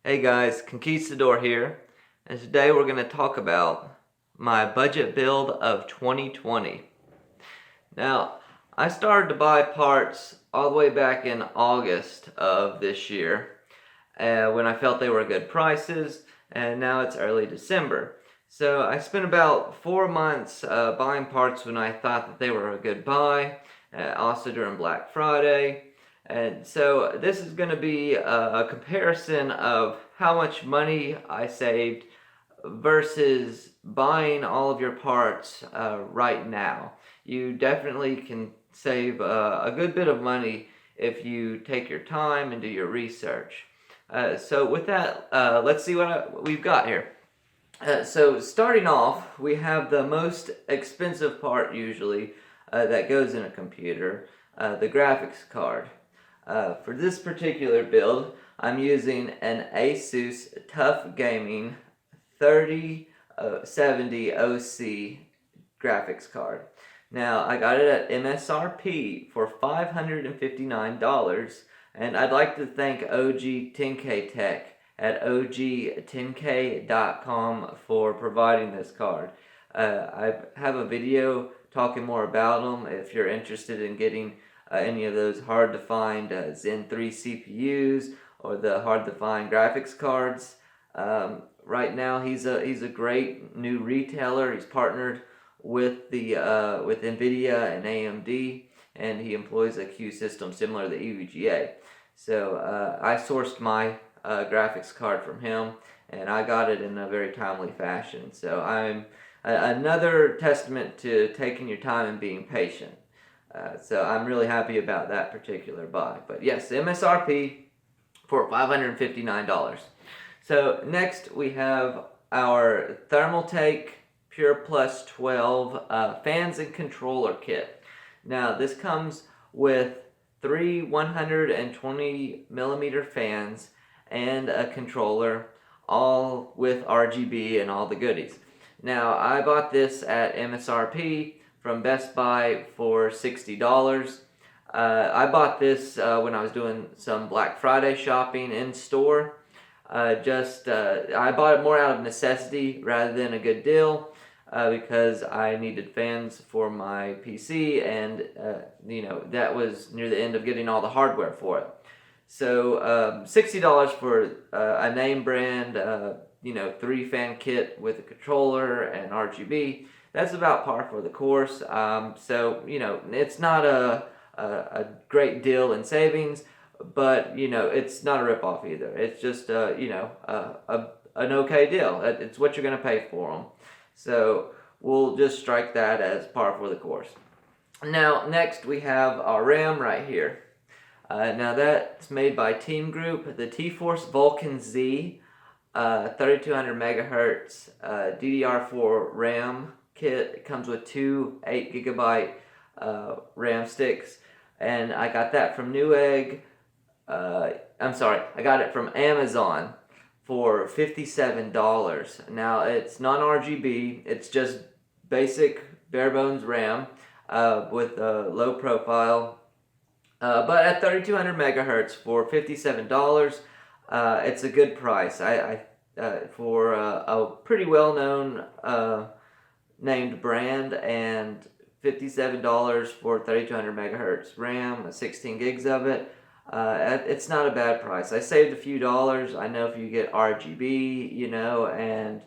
Hey guys, Conquistador here, and today we're going to talk about my budget build of 2020. Now, I started to buy parts all the way back in August of this year when I felt they were good prices, and now it's early December. So I spent about 4 months buying parts when I thought that they were a good buy, also during Black Friday. And so this is going to be a comparison of how much money I saved versus buying all of your parts right now. You definitely can save a good bit of money if you take your time and do your research. So with that, let's see what we've got here. So starting off, we have the most expensive part usually that goes in a computer, the graphics card. For this particular build, I'm using an Asus Tough Gaming 3070 OC graphics card. Now, I got it at MSRP for $559, and I'd like to thank OG 10K Tech at og10k.com for providing this card. I have a video talking more about them if you're interested in getting any of those hard to find Zen 3 CPUs or the hard to find graphics cards. Right now he's a great new retailer. He's partnered with with NVIDIA and AMD, and he employs a queue system similar to the EVGA. So I sourced my graphics card from him, and I got it in a very timely fashion. So I'm another testament to taking your time and being patient. So I'm really happy about that particular buy. But yes, MSRP for $559. So next we have our Thermaltake Pure Plus 12 fans and controller kit. Now this comes with 3 120 millimeter fans and a controller, all with RGB and all the goodies. Now I bought this at MSRP from Best Buy for $60. I bought this when I was doing some Black Friday shopping in store. I bought it more out of necessity rather than a good deal because I needed fans for my PC, and that was near the end of getting all the hardware for it. So $60 for a name brand, 3 fan kit with a controller and RGB. That's about par for the course. So it's not a great deal in savings, but it's not a ripoff either. It's just an okay deal. It's what you're going to pay for them. So we'll just strike that as par for the course. Now next we have our RAM right here. Now that's made by Team Group, the T-Force Vulcan Z 3200 megahertz DDR4 RAM kit. It comes with 2 8GB RAM sticks, and I got that from Newegg. I got it from Amazon for $57. Now it's non-RGB, it's just basic bare bones RAM with a low profile. But at 3200 megahertz for $57, it's a good price. For a pretty well-known named brand, and $57 for 3200 megahertz RAM, 16 gigs of it. It's not a bad price. I saved a few dollars. I know if you get RGB, and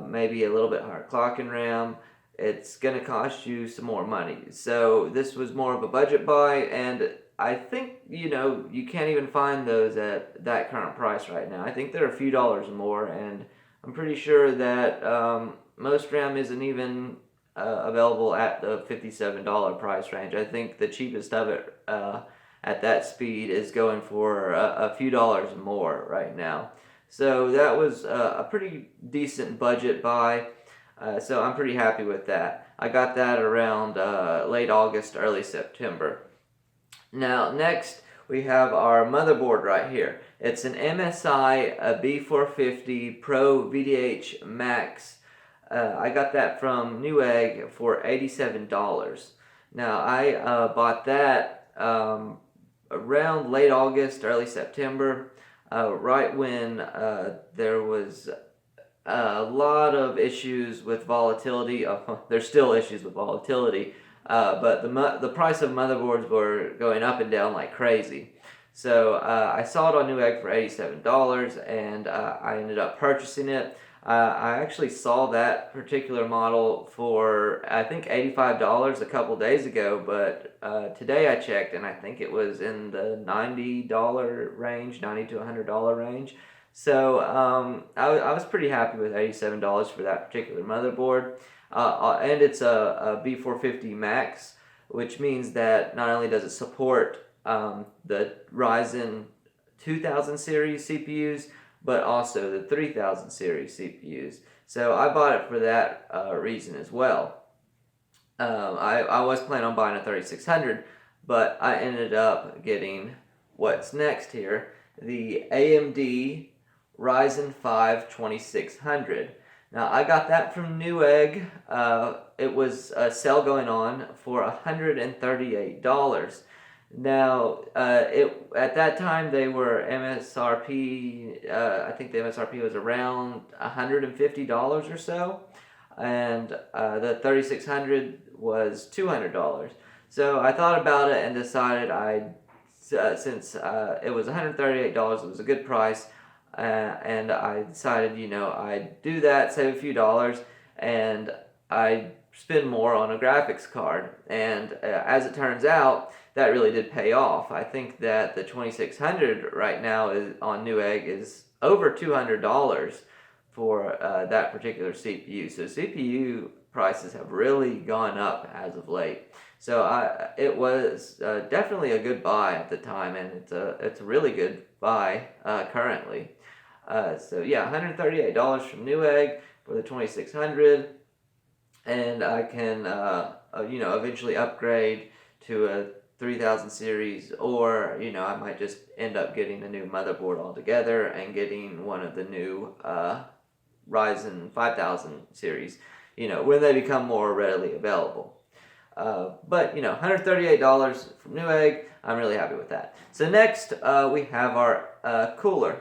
maybe a little bit higher clocking RAM, it's going to cost you some more money. So this was more of a budget buy, and I think, you can't even find those at that current price right now. I think they're a few dollars more, and I'm pretty sure that most RAM isn't even available at the $57 price range. I think the cheapest of it at that speed is going for a few dollars more right now. So that was a pretty decent budget buy. So I'm pretty happy with that. I got that around late August, early September. Now next we have our motherboard right here. It's an MSI B450 Pro VDH Max. I got that from Newegg for $87. Now I bought that around late August, early September. right when there was a lot of issues with volatility. There's still issues with volatility, but the price of motherboards were going up and down like crazy. So I saw it on Newegg for $87, and I ended up purchasing it. I actually saw that particular model for, I think, $85 a couple days ago, but today I checked and I think it was in the $90 range, $90 to $100 range. So I was pretty happy with $87 for that particular motherboard. And it's a B450 Max, which means that not only does it support the Ryzen 2000 series CPUs, but also the 3000 series CPUs. So I bought it for that reason as well. I was planning on buying a 3600, but I ended up getting what's next here, the AMD Ryzen 5 2600. Now I got that from Newegg. It was a sale going on for $138. Now, at that time they were MSRP. I think the MSRP was around $150 or so, and the 3600 was $200. So I thought about it and decided since it was $138, it was a good price, and I decided, I'd do that, save a few dollars, and I'd spend more on a graphics card. And as it turns out, that really did pay off. I think that the 2600 right now is on Newegg is over $200 for that particular CPU. So CPU prices have really gone up as of late. So it was definitely a good buy at the time, and it's a really good buy currently. So yeah, $138 from Newegg for the 2600, and I can eventually upgrade to a 3000 series, or I might just end up getting a new motherboard altogether and getting one of the new Ryzen 5000 series, when they become more readily available. But $138 from Newegg, I'm really happy with that. So next we have our cooler.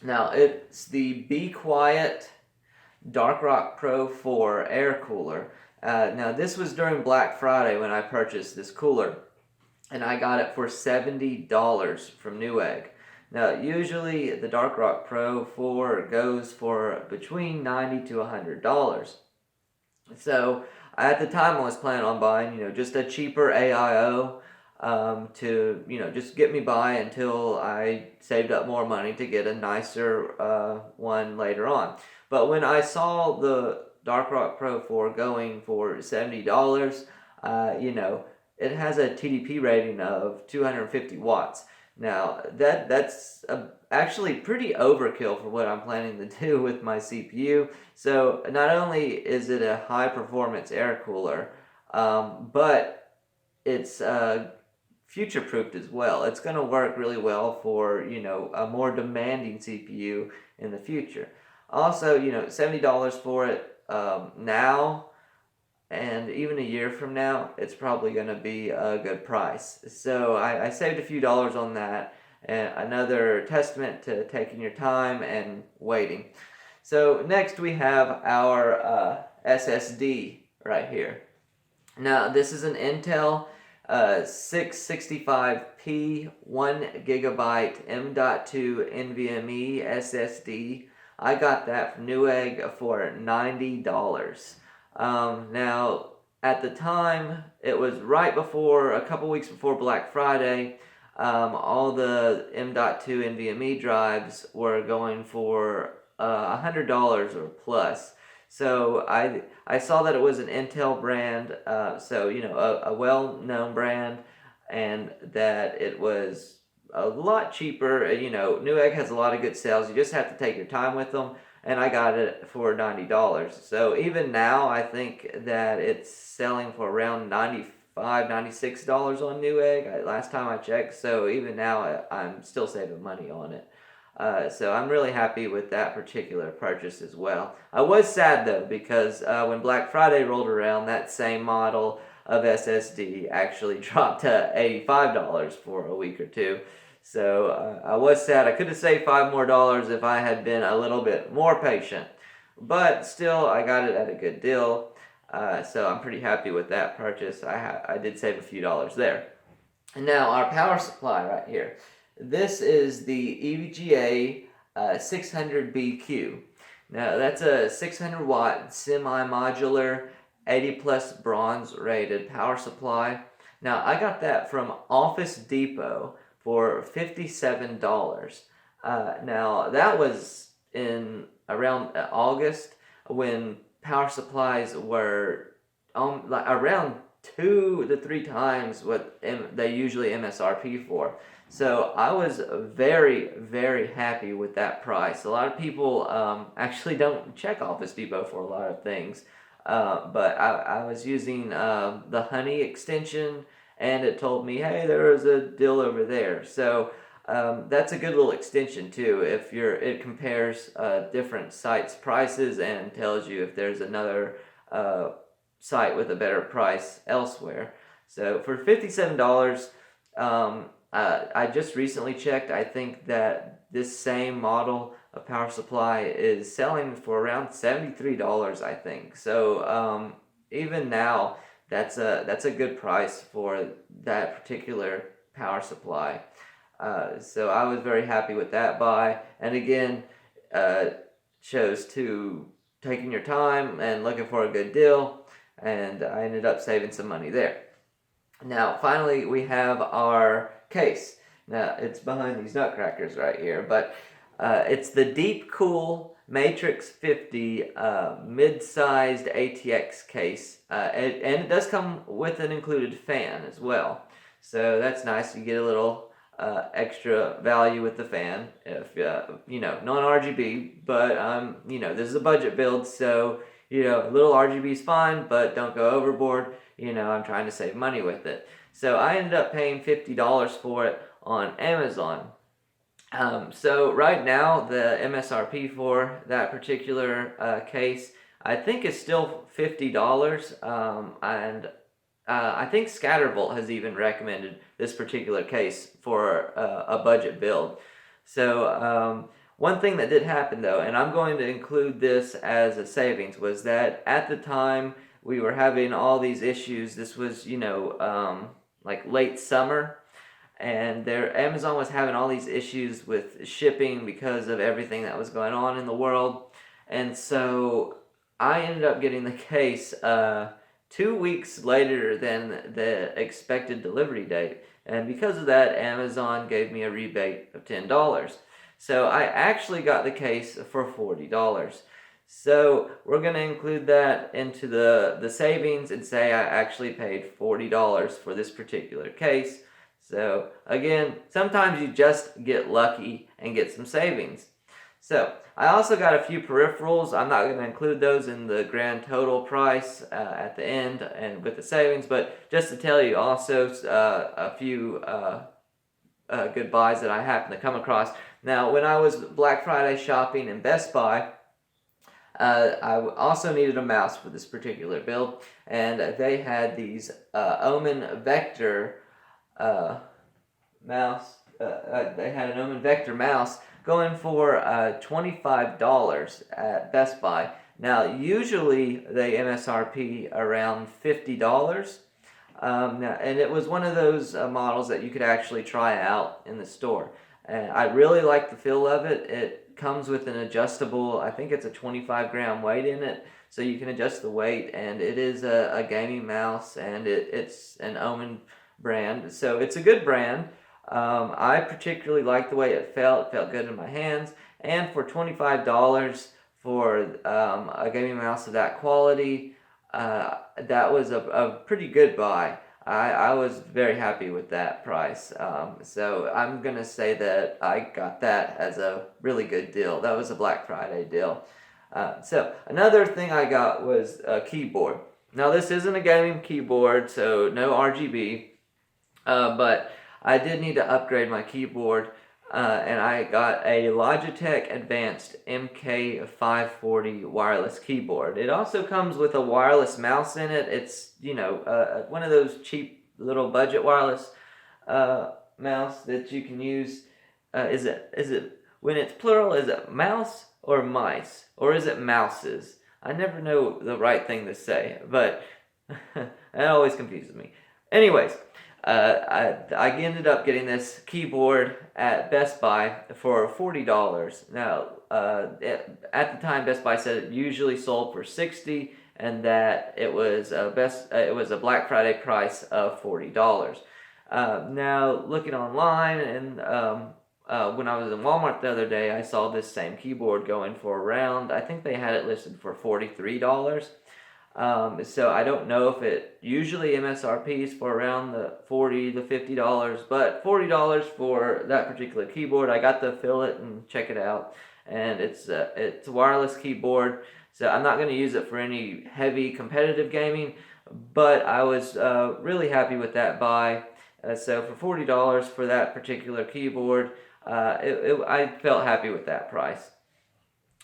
Now it's the Be Quiet Dark Rock Pro 4 air cooler. Now this was during Black Friday when I purchased this cooler, and I got it for $70 from Newegg. Now usually the Dark Rock Pro 4 goes for between $90 to $100. So at the time I was planning on buying, just a cheaper AIO to, just get me by until I saved up more money to get a nicer one later on. But when I saw the Dark Rock Pro 4 going for $70, it has a TDP rating of 250 watts. Now, that's actually pretty overkill for what I'm planning to do with my CPU. So not only is it a high performance air cooler, but it's future-proofed as well. It's going to work really well for, a more demanding CPU in the future. Also, $70 for it now, and even a year from now, it's probably going to be a good price. So I saved a few dollars on that, and another testament to taking your time and waiting. So next we have our SSD right here. Now this is an Intel 665p 1GB M.2 NVMe SSD. I got that from Newegg for $90. Now, at the time, it was a couple weeks before Black Friday. All the M.2 NVMe drives were going for $100 or plus. So I saw that it was an Intel brand, a well-known brand, and that it was a lot cheaper. Newegg has a lot of good sales. You just have to take your time with them, and I got it for $90. So even now, I think that it's selling for around $95, $96 on Newegg last time I checked. So even now, I'm still saving money on it. So I'm really happy with that particular purchase as well. I was sad though, because when Black Friday rolled around, that same model of SSD actually dropped to $85 for a week or two. So I was sad. I could have saved $5 more if I had been a little bit more patient. But still, I got it at a good deal. So I'm pretty happy with that purchase. I did save a few dollars there. And now our power supply right here. This is the EVGA 600BQ. Now that's a 600 watt semi-modular 80 plus bronze rated power supply. Now I got that from Office Depot for $57. Now that was in around August when power supplies were like around 2 to 3 times what they usually MSRP for. So I was very, very happy with that price. A lot of people actually don't check Office Depot for a lot of things, but I was using the Honey extension, and it told me, hey, there is a deal over there. So that's a good little extension too. If it compares different sites' prices and tells you if there's another site with a better price elsewhere. So for $57, I just recently checked. I think that this same model of power supply is selling for around $73, I think. So even now, that's a good price for that particular power supply. So I was very happy with that buy. And again, shows to taking your time and looking for a good deal. And I ended up saving some money there. Now, finally, we have our case. Now, it's behind these nutcrackers right here, but it's the Deep Cool Matrix 50 mid-sized ATX case, and it does come with an included fan as well. So that's nice. You get a little extra value with the fan, if non-RGB, but this is a budget build, so a little RGB is fine, but don't go overboard. I'm trying to save money with it. So I ended up paying $50 for it on Amazon. So right now, the MSRP for that particular case, I think is still $50. And I think Scatterbolt has even recommended this particular case for a budget build. So one thing that did happen though, and I'm going to include this as a savings, was that at the time we were having all these issues. This was, like late summer, and Amazon was having all these issues with shipping because of everything that was going on in the world. And so I ended up getting the case 2 weeks later than the expected delivery date. And because of that, Amazon gave me a rebate of $10. So I actually got the case for $40. So we're going to include that into the savings and say I actually paid $40 for this particular case. So again, sometimes you just get lucky and get some savings. So I also got a few peripherals. I'm not going to include those in the grand total price at the end and with the savings, but just to tell you also a few good buys that I happened to come across. Now, when I was Black Friday shopping in Best Buy, I also needed a mouse for this particular build, and they had these Omen Vector mouse. They had an Omen Vector mouse going for $25 at Best Buy. Now, usually they MSRP around $50. And it was one of those models that you could actually try out in the store. And I really like the feel of it. It comes with an adjustable, I think it's a 25 gram weight in it, so you can adjust the weight, and it is a gaming mouse, and it's an Omen brand, so it's a good brand. I particularly like the way it felt good in my hands, and for $25 for a gaming mouse of that quality, that was a pretty good buy. I was very happy with that price. So I'm going to say that I got that as a really good deal. That was a Black Friday deal. So another thing I got was a keyboard. Now this isn't a gaming keyboard, so no RGB, but I did need to upgrade my keyboard, and I got a Logitech Advanced MK540 wireless keyboard. It also comes with a wireless mouse in it. It's, one of those cheap little budget wireless mouse that you can use? Is it when it's plural? Is it mouse or mice, or is it mouses? I never know the right thing to say, but that always confuses me. Anyways, I ended up getting this keyboard at Best Buy for $40. Now, at the time, Best Buy said it usually sold for $60, and that it was a Black Friday price of $40. Now, looking online, and when I was in Walmart the other day, I saw this same keyboard going for around, I think they had it listed for $43. So I don't know if it usually MSRP is for around the $40 to $50, but $40 for that particular keyboard. I got to feel it and check it out, and it's a wireless keyboard, so I'm not going to use it for any heavy competitive gaming, but I was really happy with that buy. So for $40 for that particular keyboard, I felt happy with that price.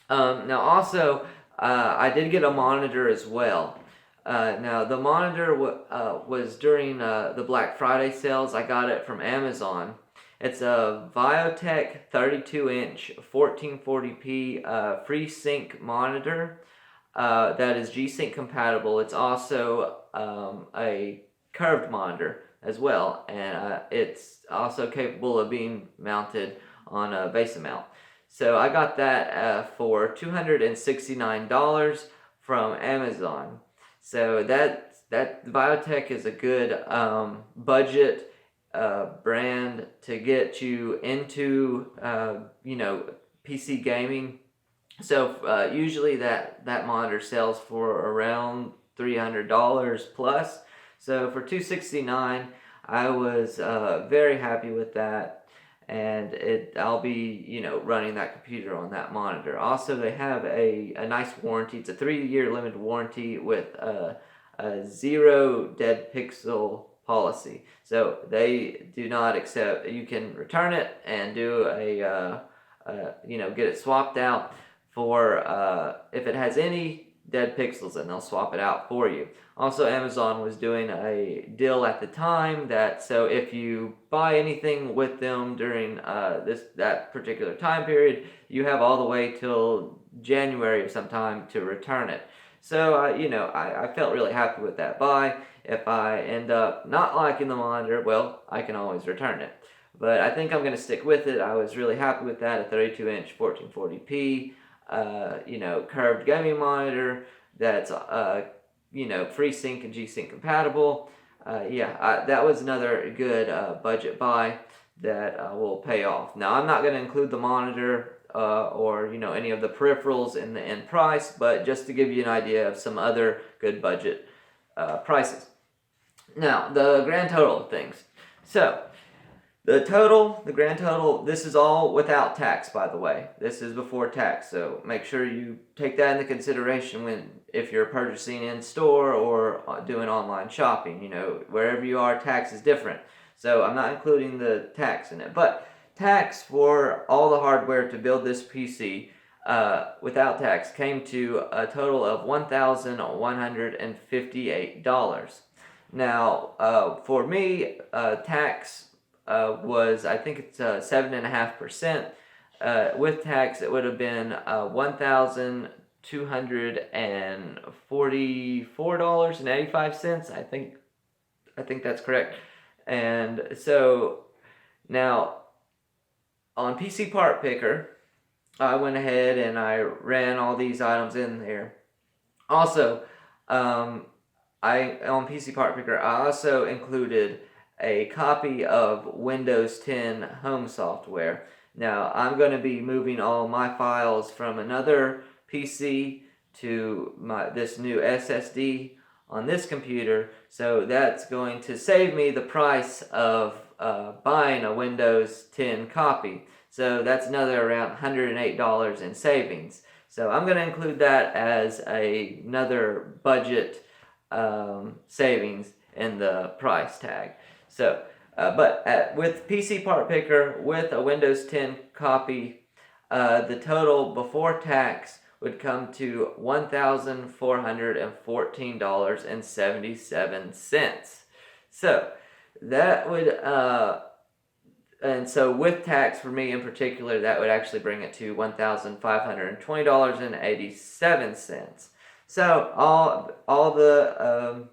Now also, I did get a monitor as well. Now the monitor was during the Black Friday sales. I got it from Amazon. It's a Viotech 32-inch 1440p FreeSync monitor that is G-Sync compatible. It's also a curved monitor as well, and it's also capable of being mounted on a base mount. So I got that for $269 from Amazon. So that Viotech is a good budget brand to get you into PC gaming. So usually that monitor sells for around $300 plus. So for $269, I was very happy with that. And I'll be running that computer on that monitor. Also, they have a nice warranty. It's a 3-year limited warranty with a 0 dead pixel policy. So they do not accept. You can return it and do get it swapped out for if it has any dead pixels, and they'll swap it out for you. Also, Amazon was doing a deal at the time so if you buy anything with them during that particular time period, you have all the way till January or sometime to return it. So I felt really happy with that buy. If I end up not liking the monitor, well, I can always return it. But I think I'm going to stick with it. I was really happy with that. A 32-inch 1440p curved gaming monitor that's FreeSync and G-Sync compatible. That was another good budget buy that will pay off. Now, I'm not going to include the monitor or any of the peripherals in the end price, but just to give you an idea of some other good budget prices. Now, the grand total of things. So, the grand total, this is all without tax, by the way. This is before tax, so make sure you take that into consideration if you're purchasing in store or doing online shopping. Wherever you are, tax is different. So I'm not including the tax in it. But tax for all the hardware to build this PC without tax came to a total of $1,158. Now, for me, tax was, I think it's 7.5%. With tax, it would have been $1,244.85. I think that's correct. And so now on PC Part Picker, I went ahead and I ran all these items in there. Also, on PC Part Picker, I also included a copy of Windows 10 home software. Now, I'm going to be moving all my files from another PC to this new SSD on this computer, so that's going to save me the price of buying a Windows 10 copy. So that's another around $108 in savings. So I'm going to include that as another budget savings in the price tag. So, with PC Part Picker, with a Windows 10 copy, the total before tax would come to $1,414.77. So, that would And so with tax for me in particular, that would actually bring it to $1,520.87. So all the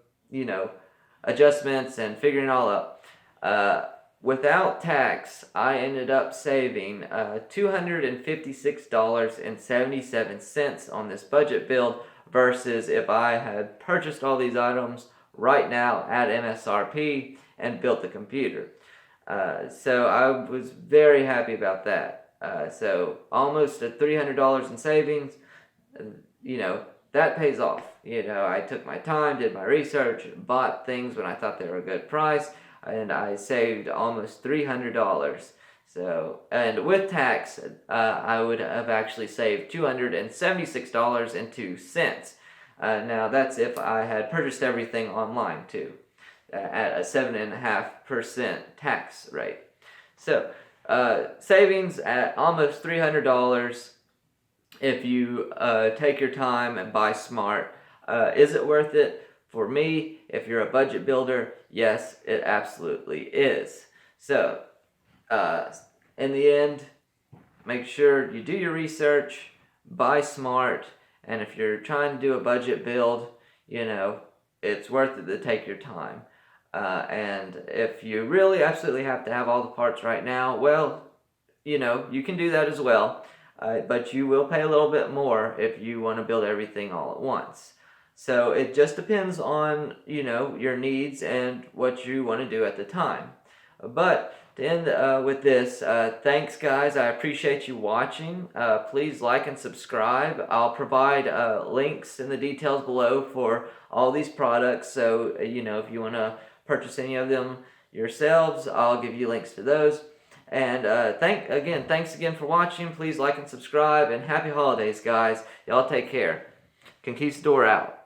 adjustments and figuring it all up, without tax, I ended up saving $256.77 on this budget build, versus if I had purchased all these items right now at MSRP and built the computer. So I was very happy about that. So almost $300 in savings. That pays off. I took my time, did my research, bought things when I thought they were a good price, and I saved almost $300. So, and with tax, I would have actually saved $276.02. Now that's if I had purchased everything online too, at a 7.5% tax rate. So, savings at almost $300 if you take your time and buy smart. Is it worth it? For me, if you're a budget builder, yes, it absolutely is. So, in the end, make sure you do your research, buy smart, and if you're trying to do a budget build, it's worth it to take your time. And if you really absolutely have to have all the parts right now, well, you can do that as well. But you will pay a little bit more if you want to build everything all at once. So it just depends on, your needs and what you want to do at the time. But to end with this, thanks guys. I appreciate you watching. Please like and subscribe. I'll provide links in the details below for all these products. So, if you want to purchase any of them yourselves, I'll give you links to those. And thanks again for watching. Please like and subscribe, and happy holidays, guys. Y'all take care. Conquistador out.